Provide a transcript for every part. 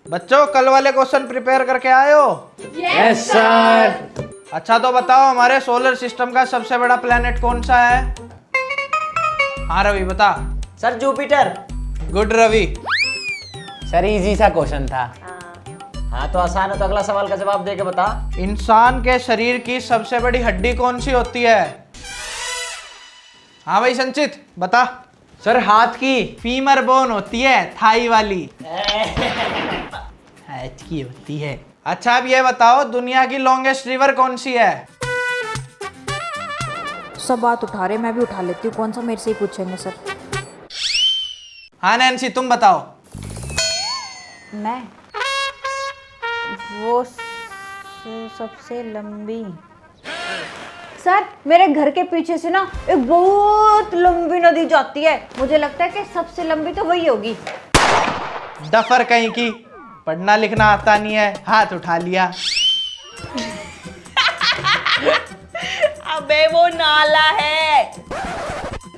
बच्चों कल वाले क्वेश्चन प्रिपेयर करके आए हो? Yes sir. अच्छा तो बताओ हमारे सोलर सिस्टम का सबसे बड़ा प्लेनेट कौन सा है? हाँ रवि बता। Sir Jupiter. Good Ravi. Sir easy सा क्वेश्चन था। हाँ तो आसान है, तो अगला सवाल का जवाब दे के बता। इंसान के शरीर की सबसे बड़ी हड्डी कौन सी होती है? हाँ भाई संचित बता। सर हाथ की। फीमर बोन होती है, थाई वाली। हैच की होती है। अच्छा अब ये बताओ दुनिया की लॉन्गेस्ट रिवर कौन सी है? सब बात उठा रहे, मैं भी उठा लेती हूँ। कौन सा मेरे से ही पूछेंगे सर? हाँ नैन्सी तुम बताओ। मैं वो सबसे लंबी। सर मेरे घर के पीछे से ना एक बहुत लंबी नदी जाती है, मुझे लगता है कि सबसे लंबी तो वही होगी। डफर कहीं की, पढ़ना लिखना आता नहीं है, हाथ उठा लिया। अबे वो नाला है।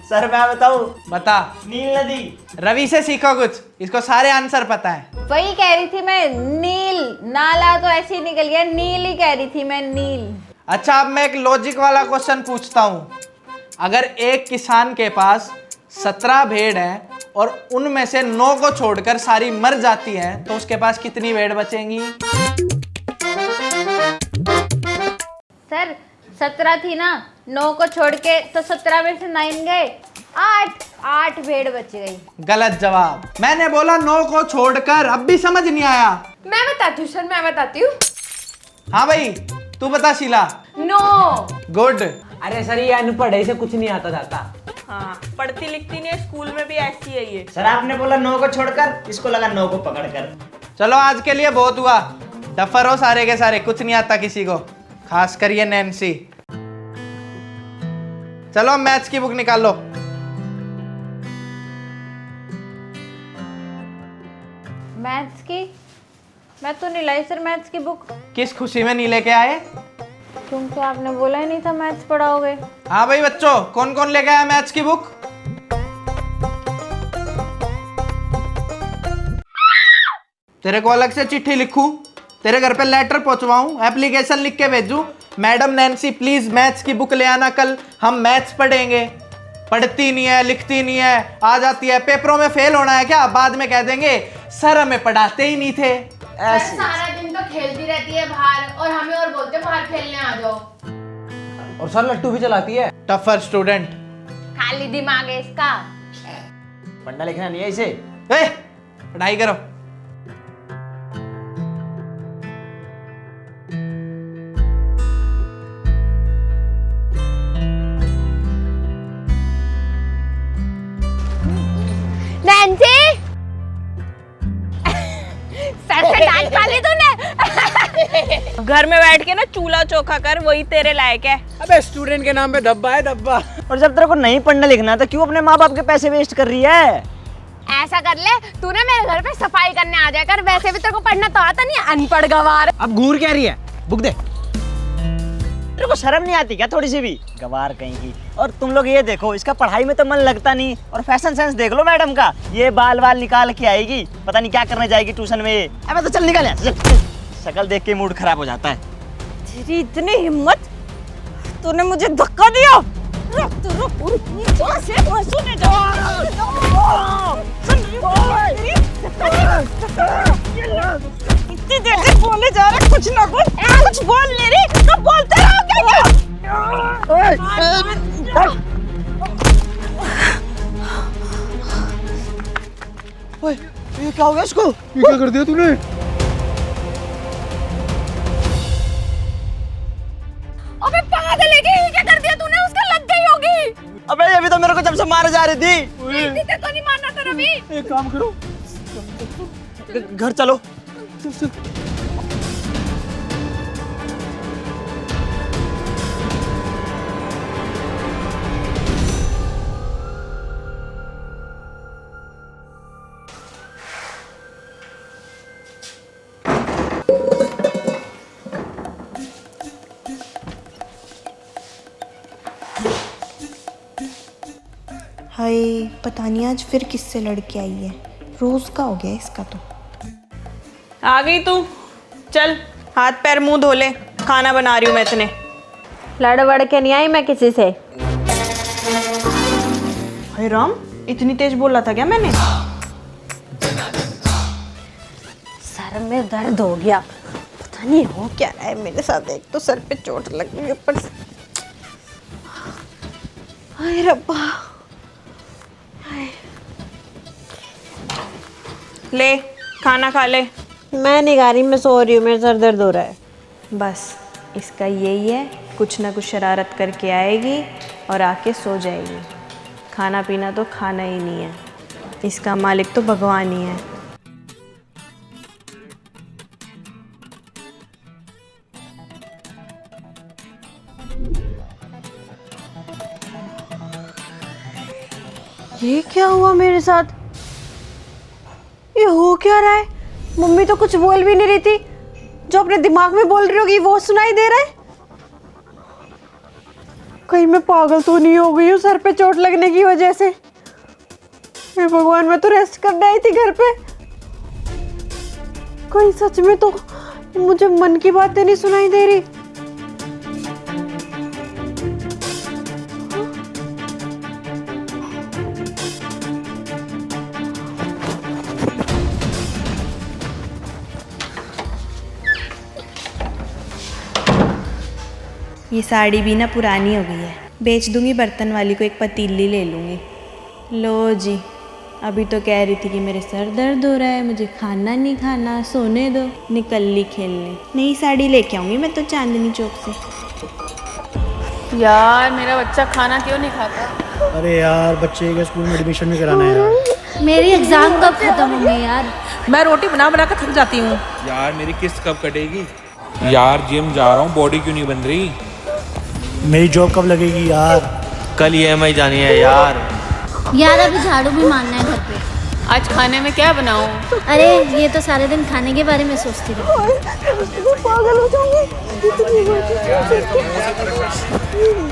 सर मैं बताऊं? बता। नील नदी। रवि से सीखो कुछ, इसको सारे आंसर पता है। वही कह रही थी मैं, नील। नाला तो ऐसे ही निकल गया, नील ही कह रही थी मैं, नील। अच्छा अब मैं एक लॉजिक वाला क्वेश्चन पूछता हूँ। अगर एक किसान के पास 17 भेड़ हैं और उनमें से 9 को छोड़कर सारी मर जाती हैं, तो उसके पास कितनी भेड़ बचेंगी? सर 17 थी ना, 9 को छोड़ के तो 17 में से 9 गए, 8 भेड़ बच गई। गलत जवाब। मैंने बोला 9 को छोड़कर। अब भी समझ नहीं आया? मैं बताती हूँ सर, मैं बताती हूँ। हाँ भाई तू बता शीला। 9। गुड। अरे सर ये अनपढ़ है, इसे कुछ नहीं आता जाता। हाँ पढ़ती लिखती नहीं है, स्कूल में भी ऐसी है ये। सर आपने बोला 9 को छोड़कर, इसको लगा 9 को पकड़कर। चलो आज के लिए बहुत हुआ। डफर हो सारे के सारे, कुछ नहीं आता किसी को, खास कर ये नैन्सी। चलो मैथ्स की बुक निकाल लो। मैथ्स की? मैं तो नहीं लाई सर मैथ्स की बुक। किस खुशी में नहीं लेके आए? क्योंकि आपने बोला ही नहीं था मैथ्स पढ़ाओगे। हाँ भाई बच्चों कौन कौन लेके आया मैथ्स की बुक? तेरे को अलग से चिट्ठी लिखूं, तेरे घर पे लेटर पहुंचवाऊं, एप्लीकेशन लिख के भेजूं, मैडम नैन्सी प्लीज मैथ्स की बुक ले आना, कल हम मैथ्स पढ़ेंगे। पढ़ती नहीं है, लिखती नहीं है, आ जाती है, पेपरों में फेल होना है क्या? बाद में कह देंगे सर हमें पढ़ाते ही नहीं थे। ऐसे सारा दिन तो खेलती रहती है बाहर, और हमें और बोलते बाहर खेलने आ जाओ। और सर लट्टू भी चलाती है। Tougher student. खाली दिमाग है इसका। पढ़ना लिखना नहीं है इसे। पढ़ाई करो। नैन्सी सर से डांट खा ली तूने। घर में बैठ के ना चूल्हा चोखा कर, वही तेरे लायक है। अबे स्टूडेंट के नाम पे धब्बा है धब्बा। और जब तेरे को नहीं पढ़ना लिखना तो क्यों अपने माँ बाप के पैसे वेस्ट कर रही है? ऐसा कर ले, तू ना मेरे घर पे सफाई करने आ जाया कर, वैसे भी तेरे को पढ़ना तो आता नहीं, अनपढ़ गवार। अब घूर क्या रही है? बुक दे। तेरे को शर्म नहीं आती क्या थोड़ी सी भी? गवार कहीं की। और तुम लोग ये देखो, इसका पढ़ाई में तो मन लगता नहीं, और फैशन सेंस देख लो मैडम का, ये बाल वाल निकाल के आएगी, पता नहीं क्या करने जाएगी ट्यूशन में। अब तो चल निकल यहाँ से, चल। शक्ल देख के मूड खराब हो जाता है। तेरी इतनी हिम्मत, तूने मुझे धक्का दिया। रुक तू रुक, नीचे से सुने इतनी देर से बोले जा रहा, कुछ ना कुछ बोल ले रही, तो बोलते रहो ये क्या हो गया इसको? ये क्या कर दिया तूने? अबे पागल है क्या? ये क्या कर दिया तूने? उसका लग गई होगी। अबे ये भी तो मेरे को जब से मारे जा रही थी। तेरे को नहीं मारना था रवि। एक काम करो, घर चलो। हाय पता नहीं आज फिर किससे लड़के आई है, रोज का हो गया इसका तो। आ गई तू? चल हाथ पैर मुंह धो ले, खाना बना रही हूँ मैं इतने। लड़ वड़ के नहीं आई मैं किसी से। अरे राम, इतनी तेज बोला था क्या मैंने? सर में दर्द हो गया, पता नहीं हो क्या रहा है मेरे साथ। एक तो सर पे चोट लग गई, ऊपर से हाय रब्बा। ले खाना खा ले। मैं नहीं खा रही, मैं सो रही हूँ, मेरा सर दर्द हो रहा है। बस इसका यही है, कुछ ना कुछ शरारत करके आएगी और आके सो जाएगी। खाना पीना तो खाना ही नहीं है, इसका मालिक तो भगवान ही है। ये क्या हुआ मेरे साथ? ये हो क्या रहा है? मम्मी तो कुछ बोल भी नहीं रही थी, जो अपने दिमाग में बोल रही होगी वो सुनाई दे रहा है। कहीं मैं पागल तो नहीं हो गई हूँ सर पे चोट लगने की वजह से? हे भगवान, मैं तो रेस्ट करने आई थी घर पे। कहीं सच में तो मुझे मन की बातें नहीं सुनाई दे रही। ये साड़ी भी ना पुरानी हो गई है, बेच दूंगी, बर्तन वाली को एक पतीली ले लूँगी। लो जी, अभी तो कह रही थी कि मेरे सर दर्द हो रहा है, मुझे खाना नहीं खाना, सोने दो, निकल ली खेलने। नई साड़ी लेके आऊँगी मैं तो चांदनी चौक से। यार मेरा बच्चा खाना क्यों नहीं खाता? अरे यार, बच्चे के स्कूल में एडमिशन नहीं कराना है यार। मेरी एग्जाम कब खत्म होंगी यार? मैं रोटी बना बना कर थक जाती हूँ। यार मेरी किस्त कब कटेगी? यार जिम जा रहा हूँ, बॉडी क्यों नहीं बन रही? मेरी जॉब कब लगेगी यार? कल EMI जानी है यार। यार अभी झाड़ू भी मारना है घर पे। आज खाने में क्या बनाऊँ? अरे ये तो सारे दिन खाने के बारे में सोचती रहती। पागल हो जाऊंगी,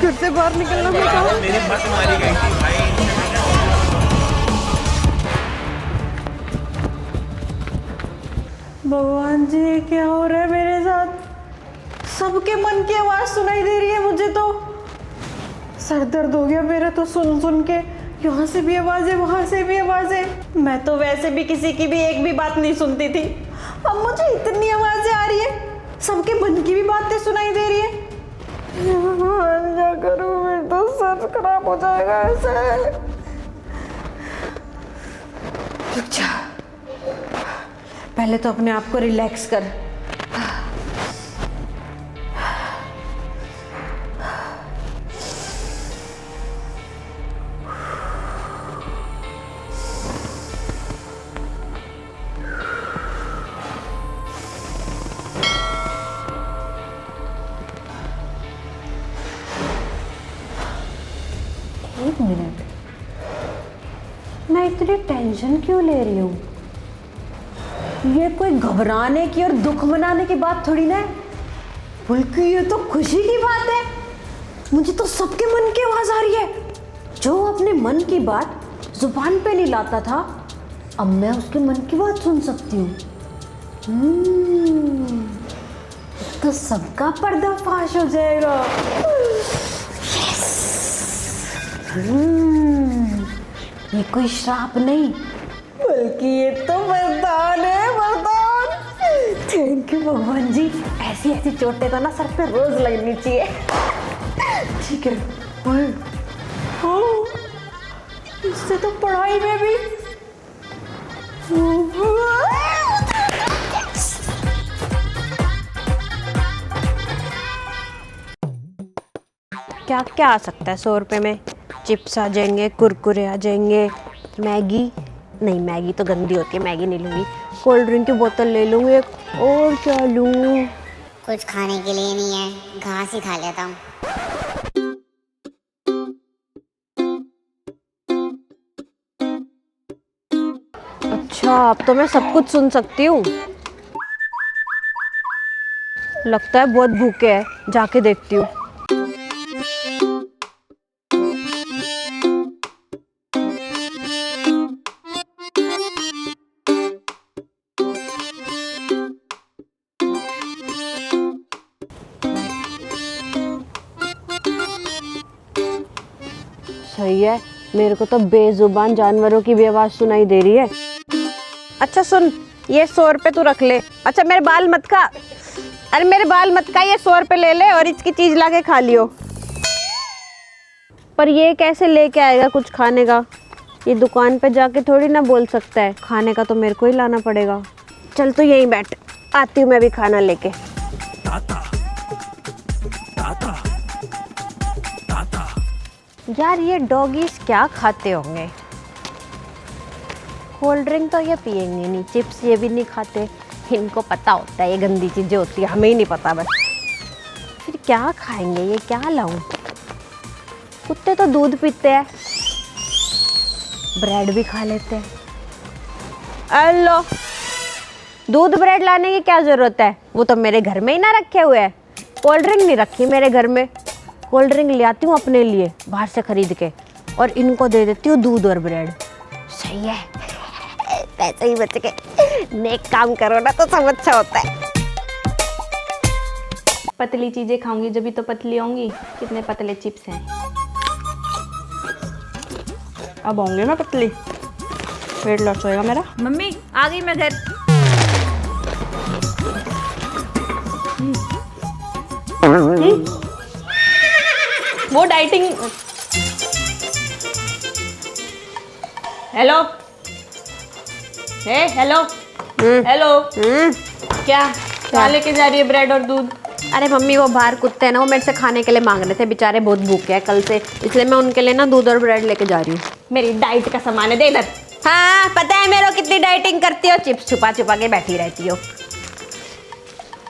घर से बाहर निकलना मैं चाहूँ। मेरी मत मारी गई थी भाई। भगवान जी, ये क्या हो रहा है मेरे साथ? सबके मन की आवाज सुनाई दे रही है मुझे तो। सर दर्द हो गया मेरा तो सुन सुन के। यहाँ से भी आवाज है, वहां से भी आवाज है। मैं तो वैसे भी किसी की भी एक भी बात नहीं सुनती थी, अब मुझे इतनी आवाजें आ रही है, सबके मन की भी बातें सुनाई दे रही है। भगवान क्या करूं, मेरा तो सर खराब हो जाएगा ऐसे। रुक जा, पहले तो अपने आप को रिलैक्स कर। एक मिनट, मैं इतनी टेंशन क्यों ले रही हूँ? ये कोई घबराने की और दुख मनाने की बात थोड़ी ना है, बल्कि ये तो खुशी की बात है। मुझे तो सबके मन की आवाज आ रही है। जो अपने मन की बात जुबान पे नहीं लाता था, अब मैं उसके मन की बात सुन सकती हूँ। तो सबका पर्दाफाश हो जाएगा। ये कोई श्राप नहीं, बल्कि ये तो वरदान है, वरदान। थैंक यू भगवान जी, ऐसी ऐसी चोटें तो ना सर पे रोज लगनी चाहिए। ठीक है। इससे तो पढ़ाई में भी क्या क्या आ सकता है 100 रुपये में? चिप्स आ जाएंगे, कुरकुरे आ जाएंगे, मैगी नहीं, मैगी तो गंदी होती है, मैगी नहीं लूँगी। कोल्ड ड्रिंक की बोतल ले लूँगी एक, और क्या लूँ? कुछ खाने के लिए नहीं है, घास ही खा लेता हूँ। अच्छा, अब तो मैं सब कुछ सुन सकती हूँ। लगता है बहुत भूखे है, जाके देखती हूँ। सही है, मेरे को तो बेजुबान जानवरों की भी आवाज सुनाई दे रही है। अच्छा सुन, ये 100 रुपए तू रख ले। अच्छा मेरे बाल मत खा, अरे मेरे बाल मत खा, ये 100 रुपए ले ले और इसकी चीज ला के खा लियो। पर ये कैसे लेके आएगा कुछ खाने का? ये दुकान पे जाके थोड़ी ना बोल सकता है, खाने का तो मेरे को ही लाना पड़ेगा। चल तू यहीं बैठ, आती हूँ मैं भी खाना लेके। यार ये डॉगीज क्या खाते होंगे? कोल्ड ड्रिंक तो ये पियेंगे नहीं, चिप्स ये भी नहीं खाते। इनको पता होता है ये गंदी चीजें होती है, हमें ही नहीं पता बस। फिर क्या खाएंगे, ये क्या लाऊं? कुत्ते तो दूध पीते हैं, ब्रेड भी खा लेते हैं। हेलो, दूध ब्रेड लाने की क्या जरूरत है? वो तो मेरे घर में ही ना रखे हुए हैं। कोल्ड ड्रिंक नहीं रखी मेरे घर में, कोल्ड ड्रिंक ले आती हूँ अपने लिए बाहर से खरीद के और इनको दे देती हूँ दूध और ब्रेड। सही है, पैसे ही बच गए। नेक काम करो ना तो सब अच्छा होता है। पतली चीज़ें खाऊंगी जब तो पतली होंगी। कितने पतले चिप्स हैं। अब होंगे मैं पतली, वेट लॉस होएगा मेरा। मम्मी आ गई मैं घर। वो डाइटिंग। हेलो हेलो हेलो, क्या लेके जा रही है ब्रेड और दूध? अरे मम्मी वो बाहर कुत्ते हैं ना, वो मेरे से खाने के लिए मांग रहे थे, बेचारे बहुत भूखे हैं कल से, इसलिए मैं उनके लिए ना दूध और ब्रेड लेके जा रही हूँ। मेरी डाइट का सामान है, दे इधर। हाँ पता है मेरे को कितनी डाइटिंग करती हो, चिप्स छुपा छुपा के बैठी रहती हो।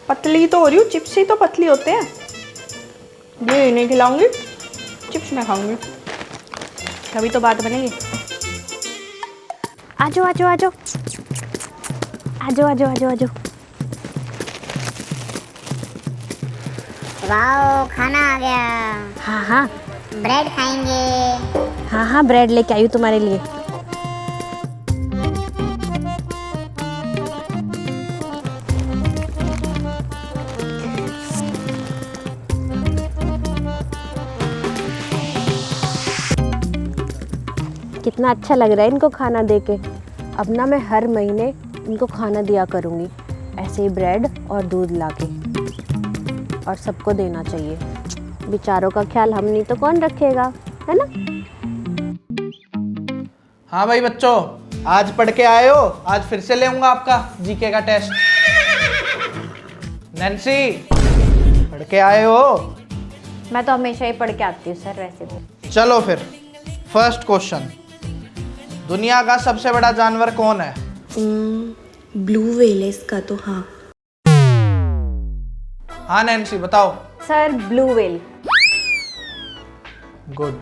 पतली तो हो रही हूँ, चिप्स ही तो पतली होते हैं। ये नहीं खिलाऊंगी, चिप्स मैं खाऊंगी, तभी तो बात बनेगी। आजो आजो आजो आजो आजो आजो आजो। वाओ, खाना आ गया। हाँ हाँ ब्रेड खाएंगे। हाँ हाँ, ब्रेड लेके आई हूँ तुम्हारे लिए। कितना अच्छा लग रहा है इनको खाना देके। अब ना मैं हर महीने इनको खाना दिया करूँगी, ऐसे ही ब्रेड और दूध लाके, और सबको देना चाहिए। बेचारों का ख्याल हम नहीं तो कौन रखेगा, है ना? हाँ भाई बच्चों, आज पढ़ के आए हो? आज फिर से ले आऊंगा आपका जीके का टेस्ट। नैन्सी, पढ़ के आए हो? मैं तो हमेशा ही पढ़ के आती हूँ सर वैसे भी। चलो फिर, फर्स्ट क्वेश्चन, दुनिया का सबसे बड़ा जानवर कौन है? ब्लू व्हेल है इसका तो। हाँ हाँ नैन्सी बताओ। Sir blue whale. Good.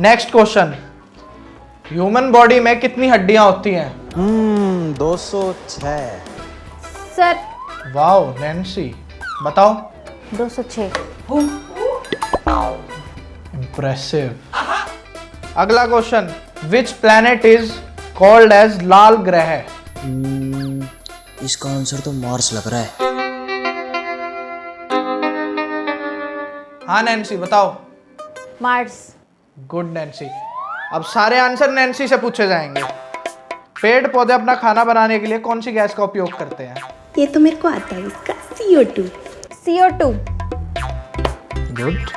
Next question, human body में कितनी हड्डियां होती हैं? 206। सर वाओ नैन्सी, बताओ। 206। इम्प्रेसिव। अगला question, which planet is called as लाल ग्रह? इसका आंसर तो मार्स लग रहा है। हाँ नैन्सी बताओ। मार्स। Good Nancy. अब सारे आंसर नैन्सी से पूछे जाएंगे। पेड़ पौधे अपना खाना बनाने के लिए कौन सी गैस का उपयोग करते हैं? ये तो मेरे को आता है, इसका CO2। CO2। गुड।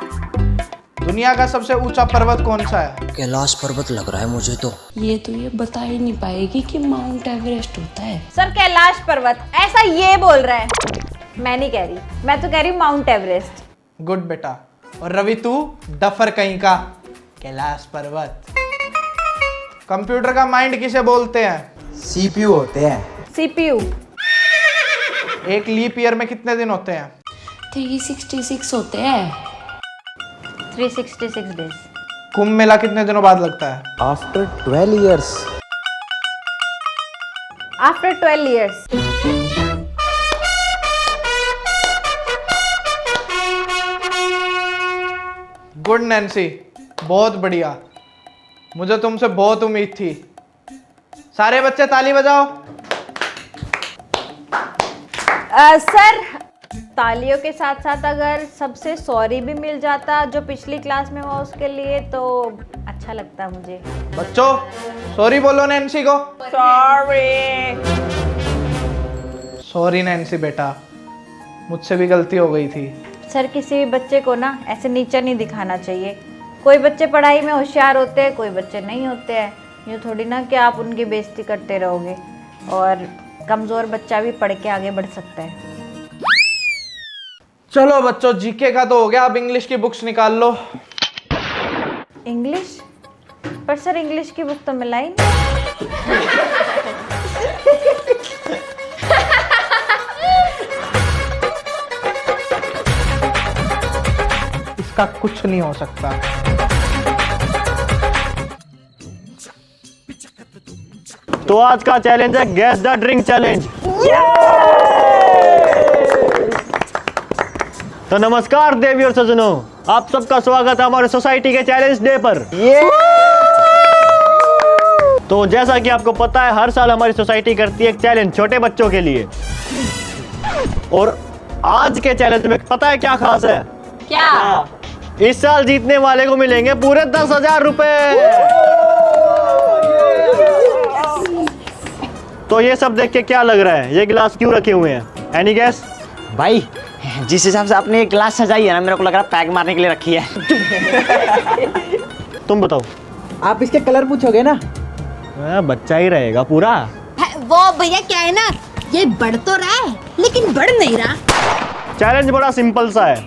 दुनिया का सबसे ऊंचा पर्वत कौन सा है? कैलाश पर्वत लग रहा है मुझे तो। ये तो ये बता ही नहीं पाएगी कि माउंट एवरेस्ट होता है। सर कैलाश पर्वत, ऐसा ये बोल रहा है। मैं नहीं कह रही, मैं तो कह रही माउंट एवरेस्ट। गुड बेटा। और रवि तू डफर कहीं का, कैलाश पर्वत। कंप्यूटर का माइंड किसे बोलते हैं? CPU होते हैं। CPU। एक लीप ईयर में कितने दिन होते हैं? 366 होते हैं। 366 डेज। कुंभ मेला कितने दिनों बाद लगता है? After 12 years। After 12 years। Good Nancy, बहुत बढ़िया। मुझे तुमसे बहुत उम्मीद थी। सारे बच्चे ताली बजाओ। सर तालियों के साथ साथ अगर सबसे सॉरी भी मिल जाता जो पिछली क्लास में हुआ उसके लिए तो अच्छा लगता मुझे। बच्चों सॉरी बोलो नैन्सी को। सॉरी नैन्सी बेटा, मुझसे भी गलती हो गई थी। सर किसी भी बच्चे को ना ऐसे नीचा नहीं दिखाना चाहिए। कोई बच्चे पढ़ाई में होशियार होते हैं, कोई बच्चे नहीं होते हैं। यूँ थोड़ी ना कि आप उनकी बेइज्जती करते रहोगे, और कमज़ोर बच्चा भी पढ़ के आगे बढ़ सकता है। चलो बच्चों जीके का तो हो गया, अब इंग्लिश की बुक्स निकाल लो। इंग्लिश? पर सर इंग्लिश की बुक तो मिला ही नहीं। इसका कुछ नहीं हो सकता। तो आज का चैलेंज है गैस द ड्रिंक चैलेंज। तो नमस्कार देवी और सज्जनों, आप सबका स्वागत है हमारे सोसाइटी के चैलेंज डे पर। तो जैसा कि आपको पता है हर साल हमारी सोसाइटी करती है एक चैलेंज छोटे बच्चों के लिए, और आज के चैलेंज में पता है क्या खास है? क्या? इस साल जीतने वाले को मिलेंगे पूरे 10,000 रुपए। तो ये सब देख के क्या लग रहा है, ये गिलास क्यों रखे हुए हैं? Any gas? भाई जिस हिसाब से आपने ये ग्लास सजाई है ना, मेरे को लग रहा है पैक मारने के लिए रखी है। तुम बताओ। आप इसके कलर पूछोगे ना? बच्चा ही रहेगा पूरा। वो भैया क्या है ना, ये बढ़ तो रहा है लेकिन बढ़ नहीं रहा। चैलेंज बड़ा सिंपल सा है,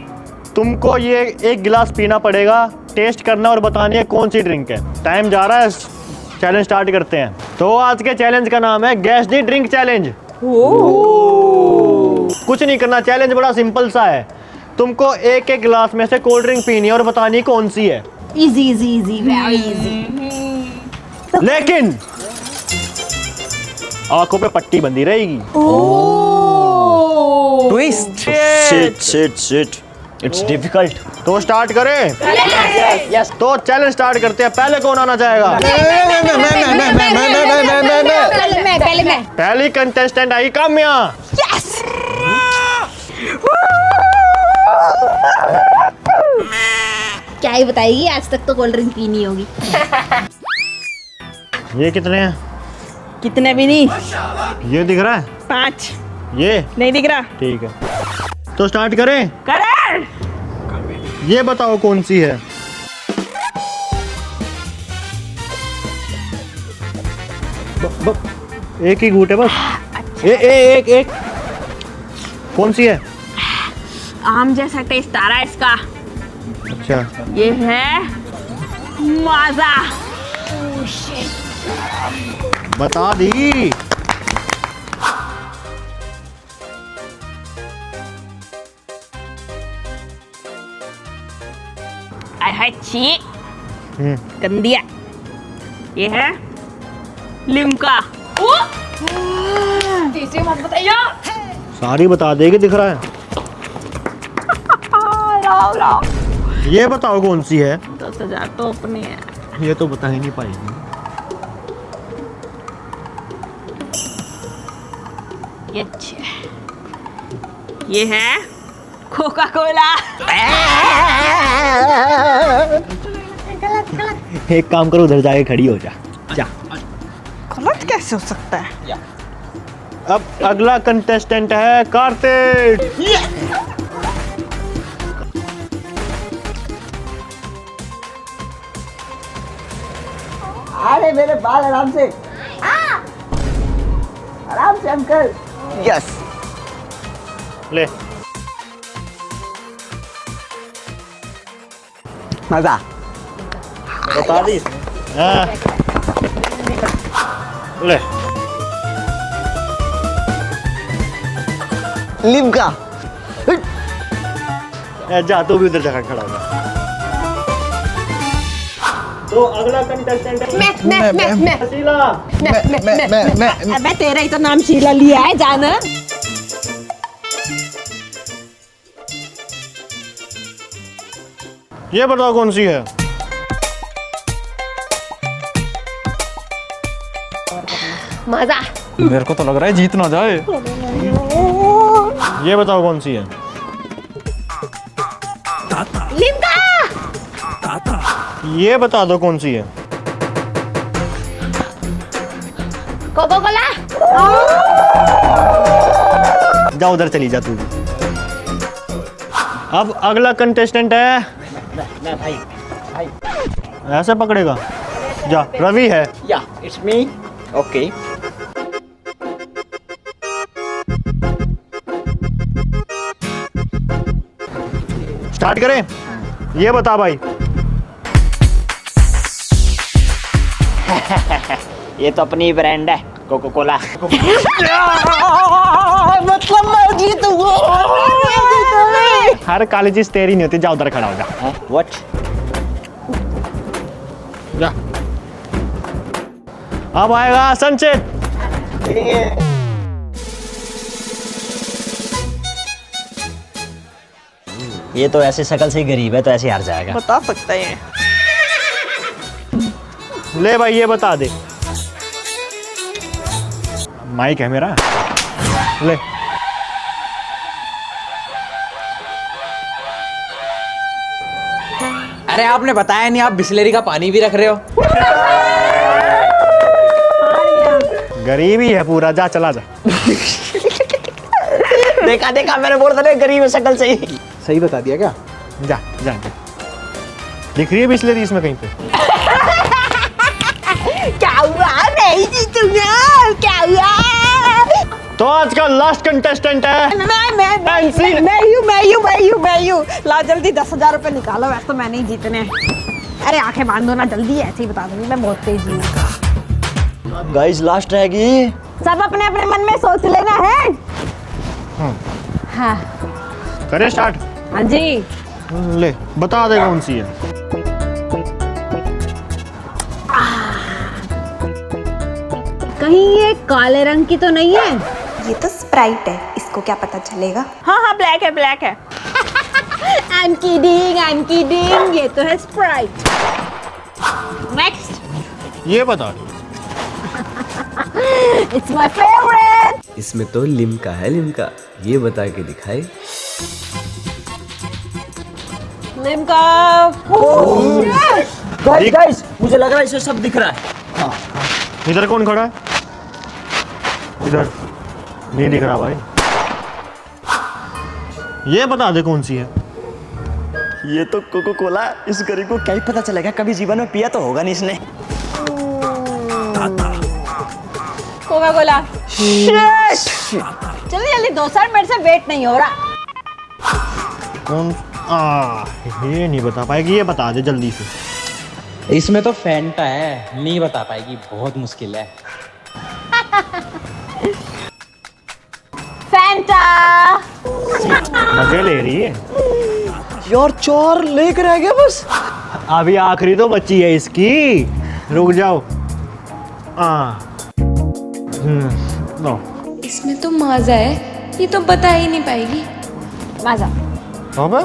तुमको ये एक गिलास पीना पड़ेगा, टेस्ट करना और बतानी है कौन सी ड्रिंक है। टाइम जा रहा है, चैलेंज स्टार्ट करते हैं। तो आज के चैलेंज का नाम है गैस दी ड्रिंक चैलेंज। कुछ नहीं करना, चैलेंज बड़ा सिंपल सा है, तुमको एक एक गिलास में से कोल्ड ड्रिंक पीनी है और बतानी कौन सी है। Easy easy easy, very easy. लेकिन आंखों पे पट्टी बंधी रहेगी। ट्विस्ट। Shit it's difficult. तो स्टार्ट करें? यस। तो चैलेंज स्टार्ट करते हैं। पहले कौन आना चाहेगा? पहले मैं। पहली कंटेस्टेंट आई काम्या। क्या ही बताएगी, आज तक तो कोल्ड ड्रिंक पीनी होगी। ये कितने हैं? कितने भी नहीं। ये दिख रहा है? 5 ये नहीं दिख रहा। ठीक है, तो स्टार्ट करें? करें। ये बताओ कौन सी है? एक ही घूंट है बस। एक कौन सी है? आम जैसा टेस्ट आ रहा है इसका। अच्छा, ये है माजा। बता दी। है छी, गंदी है। ये है लिम्का। तीसरी मत बताइए। सारी बता देगी, दिख रहा है। ये बताओ कौन सी है? 10,000 तो अपनी है। ये तो बता ही नहीं पाएगी। ये अच्छी है। ये है कोका कोला। एक काम करो, उधर जाके खड़ी हो जा। गलत कैसे हो सकता है? अब अगला कंटेस्टेंट है कार्तिक। अरे मेरे बाल आराम से, आराम से अंकल। यस। ले मजा। बता दी। हाँ। ले लिम्का। जा, तू भी उधर जाकर खड़ा हो। तो अगला कंटेस्टेंट है मैं शीला। अबे तेरा ही तो नाम शीला लिया है जाना। ये बताओ कौन सी है? मजा। मेरे को तो लग रहा है जीत ना जाए। ये बताओ कौन सी है? लिम्का। ये बता दो कौन सी है। Coca Cola. जा उधर चली जा तू। अब अगला कंटेस्टेंट है, मैं भाई ऐसे पकड़ेगा। जा, रवि है। या इट्स मी। ओके स्टार्ट करें। ये बता भाई। ये तो अपनी ब्रांड है कोको कोला। मतलब मैं जीतूंगा। हर काली चीज तेरी नहीं होती। जा उधर खड़ा हो जा। व्हाट? जा। अब आएगा संचित। ये तो ऐसे शकल से ही गरीब है, तो ऐसे हार जाएगा। बता सकते हैं। ले भाई ये बता दे। माइक है मेरा। ले। अरे आपने बताया नहीं, आप बिस्लेरी का पानी भी रख रहे हो। गरीब ही है पूरा। जा चला जा। देखा देखा, मैंने बोल रहा गरीब है शकल से ही। सही बता दिया क्या? जा जा जा। दिख रही है बिस्लेरी इसमें कहीं पे? क्या हुआ? नहीं जीतूंगा। क्या हुआ? तो आज का लास्ट कंटेस्टेंट है नैन्सी। मैं हूँ। ला जल्दी 10,000 रुपए निकालो। वैसे तो मैंने ही जीतने हैं। अरे आंखें बांध दो ना जल्दी, ऐसे ही बता दूंगी मैं बहुत तेज हूँ। गाइस लास्ट रहेगी। सब अपने अपने मन में सोच लेना है। हाँ करे स्टार्ट। हाँ जी। ले बता दे कौन सी है। कहीं ये काले रंग की तो नहीं है? ये तो स्प्राइट है, इसको क्या पता चलेगा। हाँ ब्लैक है ब्लैक है। I'm kidding, ये तो है स्प्राइट। नेक्स्ट। ये बता दे। It's my favourite. इसमें तो लिम्का है, लिम्का। ये बता के दिखाए। लिम्का। गाइस मुझे लग रहा है इसे सब दिख रहा है। इधर कौन खड़ा है? इधर नहीं दिख रहा भाई। ये बता दे कौन सी है। ये तो कोको कोला। इस गरीब को क्या ही पता चलेगा, कभी जीवन में पिया तो होगा नहीं इसने। Coca Cola. जल्दी जल्दी दो सर, मेरे से वेट नहीं हो रहा। कौन? ये नहीं बता पाएगी। ये बता दे जल्दी से। इसमें तो फैंटा है, नहीं बता पाएगी, बहुत मुश्किल है। फैंटा। मजे ले रही है यार 4 लेकर रह गया बस। अभी आखिरी तो बच्ची है इसकी। रुक जाओ। नो। इसमें तो मजा है, ये तो बता ही नहीं पाएगी। मजा। अबे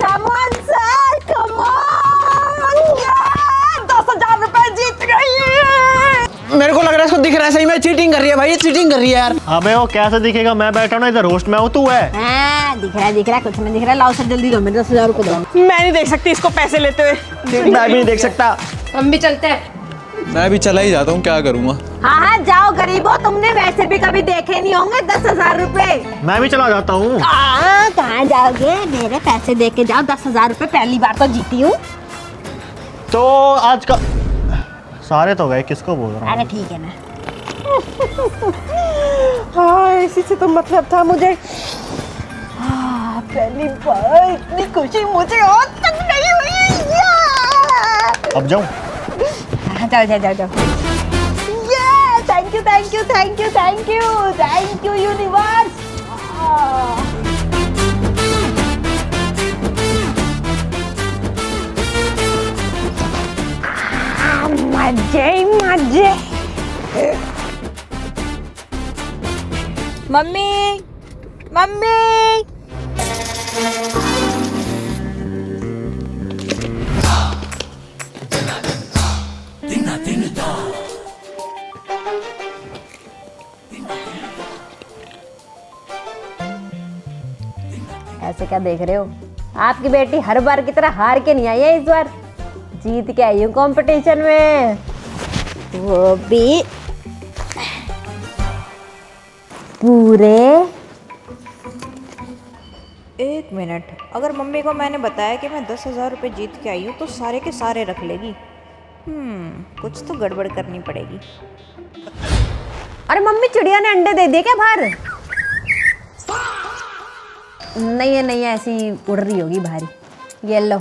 Come on sir, come on! 10,000 रुपए जीत गई। मेरे को लग रहा है इसको दिख रहा है सही में। चीटिंग कर रही है भाई, ये चीटिंग कर रही है यार। अबे वो कैसे दिखेगा? मैं बैठा हूँ ना इधर, होस्ट में हूँ, तू है। हाँ, दिख रहा है, कुछ नहीं दिख रहा है। लाओ सर जल्दी दो, मेरे 10,000 रुपए दो। मैं नहीं देख सकती इसको पैसे लेते हुए। मैं भी नहीं देख सकता। हम भी चलते हैं। मैं भी चला ही जाता हूँ, क्या करूँगा। हाँ जाओ गरीबो, तुमने वैसे भी कभी देखे नहीं होंगे 10,000 रुपए। मैं भी चला जाता हूँ। कहाँ जाओगे? मेरे पैसे दे के जाओ। 10,000 रुपए पहली बार तो जीती हूँ। तो आज का सारे तो गए, किसको बोल रहा हूँ? अरे ठीक है ना। हाँ इसी से तो मतलब था मुझे। हाँ, पहली बार इतनी खुशी मुझे और तक नहीं हुई। अब जाऊँ? जाओ। Thank you universe. मजे। मम्मी। ऐसे क्या देख रहे हो? आपकी बेटी हर बार की तरह हार के नहीं आई है, इस बार जीत के आई हूँ कंपटीशन में, वो भी पूरे। 1 मिनट, अगर मम्मी को मैंने बताया कि मैं 10,000 रुपये जीत के आई हूँ तो सारे के सारे रख लेगी। कुछ तो गड़बड़ करनी पड़ेगी। अरे मम्मी, चिड़िया ने अंडे दे दिए क्या बाहर? नहीं, ऐसी उड़ रही होगी भारी। ये लो,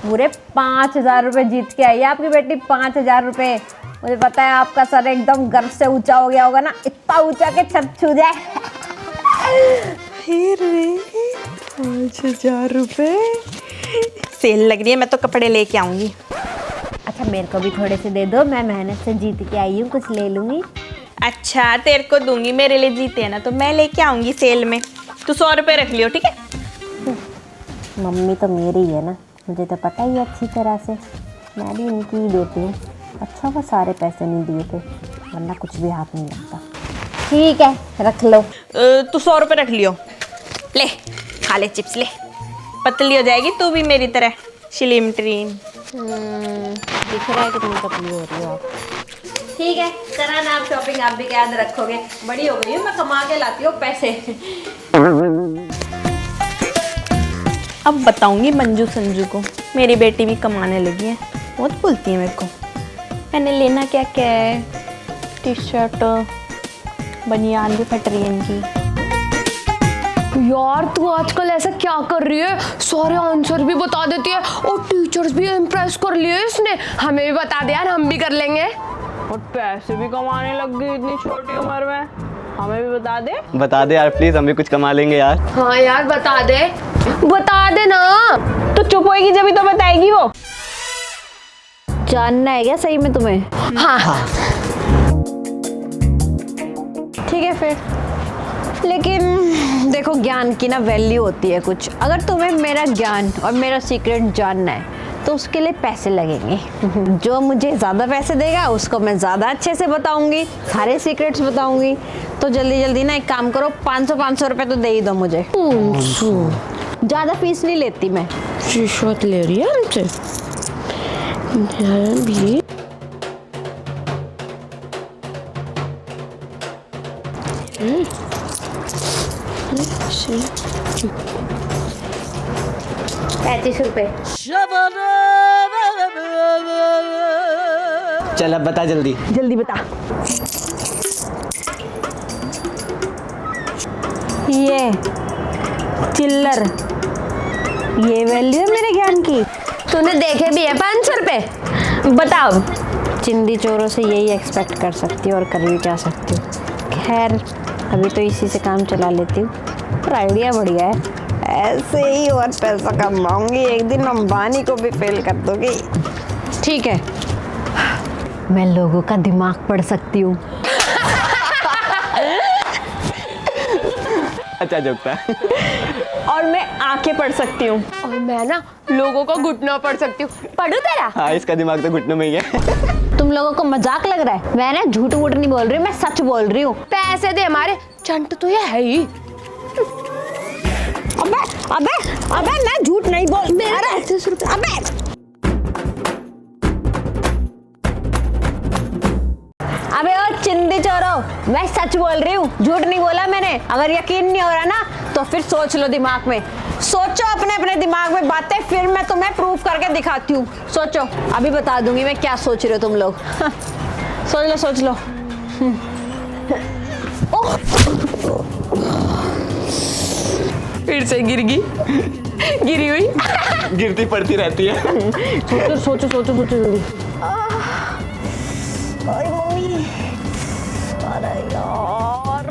पूरे 5,000 रुपये जीत के आई है आपकी बेटी। 5,000 रुपये। मुझे पता है आपका सर एकदम गर्व से ऊंचा हो गया होगा ना, इतना ऊंचा के छत छू जाए। 5,000 रुपये सेल लग रही है, मैं तो कपड़े लेके आऊंगी। अच्छा, मेरे को भी थोड़े से दे दो, मैं मेहनत से जीत के आई हूँ, कुछ ले लूंगी। अच्छा, तेरे को दूंगी, मेरे लिए जीते है ना तो मैं लेके आऊंगी सेल में। तू 100 रुपये रख लियो, ठीक है? मम्मी तो मेरी है ना, मुझे तो पता ही है अच्छी तरह से, मैं भी इनकी ही बेटी हूँ। अच्छा वो सारे पैसे नहीं दिए थे, वरना कुछ भी हाथ नहीं लगता। ठीक है, रख लो। तू 100 रुपये रख लियो, ले खा ले चिप्स, ले पतली हो जाएगी तू भी मेरी तरह, स्लिम ट्रिम। दिख रहा है कितनी पतली हो रही हो आप। ठीक है, करा ना आप शॉपिंग, आप भी याद रखोगे। बड़ी हो गई हूँ मैं, कमा के लाती हूँ पैसे। अब बताऊंगी मंजू संजू को, मेरी बेटी भी कमाने लगी है, बहुत बोलती है मेरे को। मैंने लेना क्या क्या है, टी शर्ट बनियान भी फट रही है इनकी। यार तू आजकल ऐसा क्या कर रही है? सारे आंसर भी बता देती है और टीचर्स भी इम्प्रेस कर लिए इसने। हमें भी बता दे यार, हम भी कर लेंगे। और पैसे भी कमाने लग गई इतनी छोटी उम्र में, हमें भी बता दे। बता दे यार प्लीज, हम भी कुछ कमा लेंगे यार। हाँ यार बता दे ना। तो चुप होएगी जब ही तो बताएगी वो। जानना है क्या सही में तुम्हें? हाँ। ठीक है फिर, लेकिन देखो ज्ञान की ना वैल्यू होती है कुछ। अगर तुम्हें मेरा ज्ञान और मेरा सीक्रेट जानना है तो उसके लिए पैसे लगेंगे। जो मुझे ज़्यादा पैसे देगा उसको मैं ज़्यादा अच्छे से बताऊंगी, सारे सीक्रेट्स बताऊंगी। तो जल्दी जल्दी ना एक काम करो, 500 रुपये तो दे ही दो मुझे। ज़्यादा फीस नहीं लेती मैं। रिश्वत ले रही है हमसे भी। ₹35। चल अब बता जल्दी। जल्दी बता। ये चिल्लर, ये वैल्यू है मेरे ज्ञान की। तूने देखे भी है 500 रुपए? बताओ। चिंदी चोरों से यही एक्सपेक्ट कर सकती हूँ और कर भी क्या सकती हूँ। खैर अभी तो इसी से काम चला लेती हूँ, पर आइडिया बढ़िया है। ऐसे ही और पैसा कमाऊंगी, एक दिन अंबानी को भी फेल कर दोगी। ठीक है, मैं लोगों का दिमाग पढ़ सकती हूँ। अच्छा जोकता है। और मैं आंखें पढ़ सकती हूँ। और मैं ना लोगों को घुटना पढ़ सकती हूँ। पढ़ू तेरा? हाँ, इसका दिमाग तो घुटनों में ही है। तुम लोगों को मजाक लग रहा है? मैं ना झूठ वूठ नहीं बोल रही हूँ, मैं सच बोल रही हूँ। पैसे दे हमारे, चंट तो ये है ही। अबे अबे अबे मैं झूठ नहीं बोल। मेरे 35 रुपए। अबे ओ चिंदी चोरो, मैं सच बोल रही हूँ, झूठ नहीं बोला मैंने। अगर यकीन नहीं हो रहा ना तो फिर सोच लो दिमाग में, सोचो अपने अपने दिमाग में बातें, फिर मैं तुम्हें प्रूफ करके दिखाती हूँ। सोचो, अभी बता दूंगी मैं क्या सोच रहे हो तुम लोग। सोच लो। फिर से गिरी हुई। गिरती पड़ती रहती है। सोचो जल्दी। अरे मम्मी, अरे यार,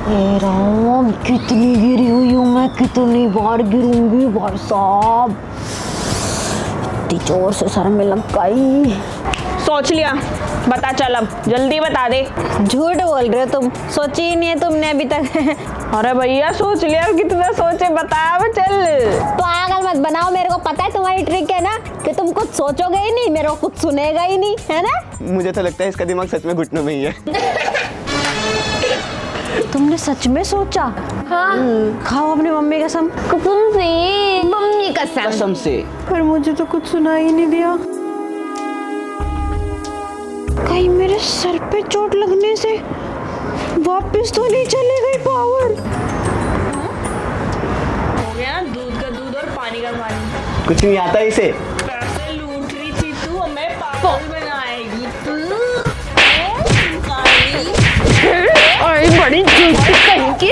हे राम, कितनी गिरी हुई हूँ मैं, कितनी बार गिरूंगी भाई साहब। इतनी जोर से सर में लग गई। सोच लिया? बता चल, अब जल्दी बता दे। झूठ बोल रहे हो तुम, सोची ही नहीं है तुमने अभी तक। अरे भैया सोच लिया, कितना सोचे, बताया अब चल। तो पागल मत बनाओ, मेरे को पता है तुम्हारी ट्रिक है ना कि तुम कुछ सोचोगे ही नहीं, मेरे को कुछ सुनेगा ही नहीं, है ना? मुझे तो लगता है इसका दिमाग सच में घुटनों में ही है। तुमने सच में सोचा? हाँ। खाओ अपनी मम्मी कसम। कसम से मम्मी कसम। कसम से। पर मुझे तो कुछ सुना ही नहीं दिया। कहीं मेरे सर पे चोट लगने से वापस तो नहीं चली गई पावर? हो गया दूध का दूध और पानी का पानी। कुछ नहीं आता इसे। पैसे लूट रही थी तू, हमें पागल बनाएगी तू। अरे बड़ी झूठी कहीं की।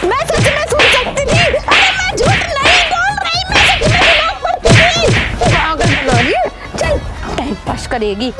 मैं सच में सुन सकती थी। अरे मैं झूठ नहीं बोल रही, मैं सच में सुना पड़ती थी। पागल बना रही है। चल टाइम पास करेगी।